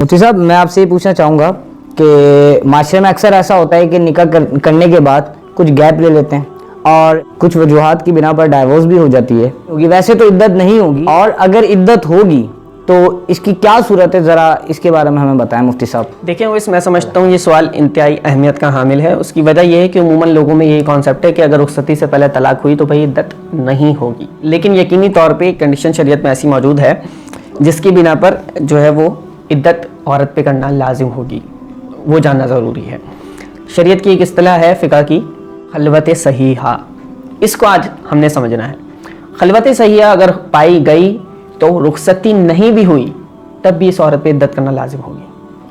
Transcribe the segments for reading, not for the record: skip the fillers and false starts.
मुफ्ती साहब, मैं आपसे ये पूछना चाहूँगा कि माशरे में अक्सर ऐसा होता है कि निकाह करने के बाद कुछ गैप ले लेते हैं और कुछ वजूहात की बिना पर डाइवोर्स भी हो जाती है, क्योंकि वैसे तो इद्दत नहीं होगी, और अगर इद्दत होगी तो इसकी क्या सूरत है, ज़रा इसके बारे में हमें बताएं मुफ्ती साहब। देखिए, मैं समझता हूँ ये सवाल इंतहाई अहमियत का हामिल है। उसकी वजह यह है कि उमूमन लोगों में यही कॉन्सेप्ट है कि अगर रुखसती से पहले तलाक हुई तो भाई इद्दत नहीं होगी, लेकिन यकीनी तौर पे कंडीशन शरीयत में ऐसी मौजूद है जिसकी बिना पर जो है वो इद्दत औरत पे करना लाजिम होगी, वो जानना ज़रूरी है। शरीयत की एक इस्तिलाह है फ़िक़ह की, खलवत सहीहा। इसको आज हमने समझना है। खलवत सहीहा अगर पाई गई तो रुखसती नहीं भी हुई तब भी इस औरत पे इद्दत करना लाजिम होगी।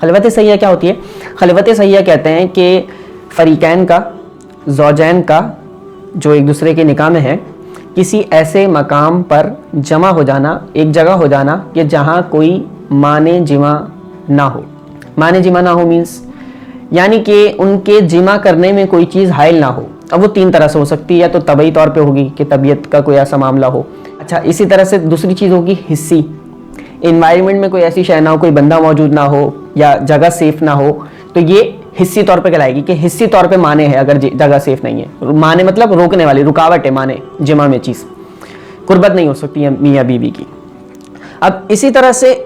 खलवत सहीहा क्या होती है? खलवत सहीहा कहते हैं कि फ़रीक़ैन का, ज़ौजैन का जो एक दूसरे के निकाह में है, किसी ऐसे मकाम पर जमा हो जाना, एक जगह हो जाना कि जहाँ कोई माने जिमा ना हो। माने जिमा ना हो मीन्स यानी कि उनके जिमा करने में कोई चीज़ हाइल ना हो। अब वो तीन तरह से हो सकती है, या तो तबई तौर पे होगी कि तबीयत का कोई ऐसा मामला हो। अच्छा, इसी तरह से दूसरी चीज़ होगी हिस्सी, इन्वायरमेंट में कोई ऐसी शय ना हो, कोई बंदा मौजूद ना हो या जगह सेफ ना हो, तो ये हिस्सी तौर पे कहलाएगी कि हिस्सी तौर पे माने है अगर जगह सेफ नहीं है। माने मतलब रोकने वाली, रुकावट है माने जिमा में चीज़, कुर्बत नहीं हो सकती है मियाँ बीवी की। अब इसी तरह से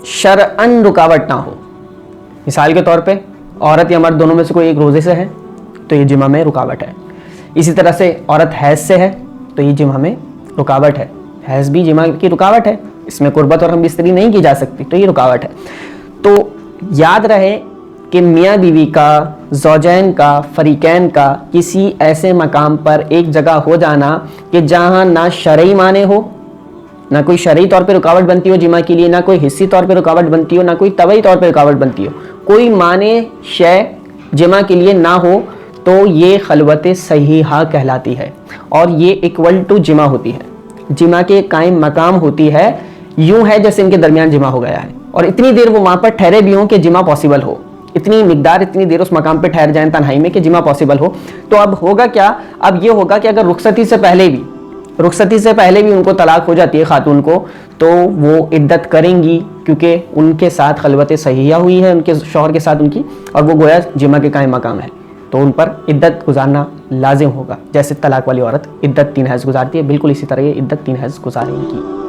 शरअन रुकावट ना हो, मिसाल के तौर पे औरत या मर्द दोनों में से कोई एक रोज़े से है तो ये जिमा में रुकावट है। इसी तरह से औरत हैज़ से है तो ये जिमा में रुकावट है। हैज़ भी जिमा की रुकावट है, इसमें कुर्बत और हम बिस्तरी नहीं की जा सकती, तो ये रुकावट है। तो याद रहे कि मियाँ बीवी का, ज़ौजैन का, फ़रीक़ैन का किसी ऐसे मकाम पर एक जगह हो जाना कि जहाँ ना शरई माने हो, ना कोई शरई तौर पे रुकावट बनती हो जिमा के लिए, ना कोई हिस्सी तौर पे रुकावट बनती हो, ना कोई तबई तौर पे रुकावट बनती हो, कोई माने शय जिमा के लिए ना हो, तो ये खलवत सहीहा कहलाती है और ये इक्वल टू जिमा होती है, जिमा के कायम मकाम होती है। यूं है जैसे इनके दरमियान जिमा हो गया है और इतनी देर वो वहाँ पर ठहरे भी हों कि जिमा पॉसिबल हो, इतनी मिकदार, इतनी देर उस मकाम पे ठहर जाएं तन्हाई में कि जिमा पॉसिबल हो। तो अब होगा क्या? अब ये होगा कि अगर रुखसती से पहले भी उनको तलाक हो जाती है खातून को, तो वो इद्दत करेंगी क्योंकि उनके साथ खलवत सहीहा हुई है उनके शौहर के साथ उनकी, और वो गोया जिमा के कायम मकाम है, तो उन पर इद्दत गुजारना लाजिम होगा। जैसे तलाक वाली औरत इद्दत 3 हैज़ गुजारती है, बिल्कुल इसी तरह ये इद्दत 3 हैज़ गुजारेंगी।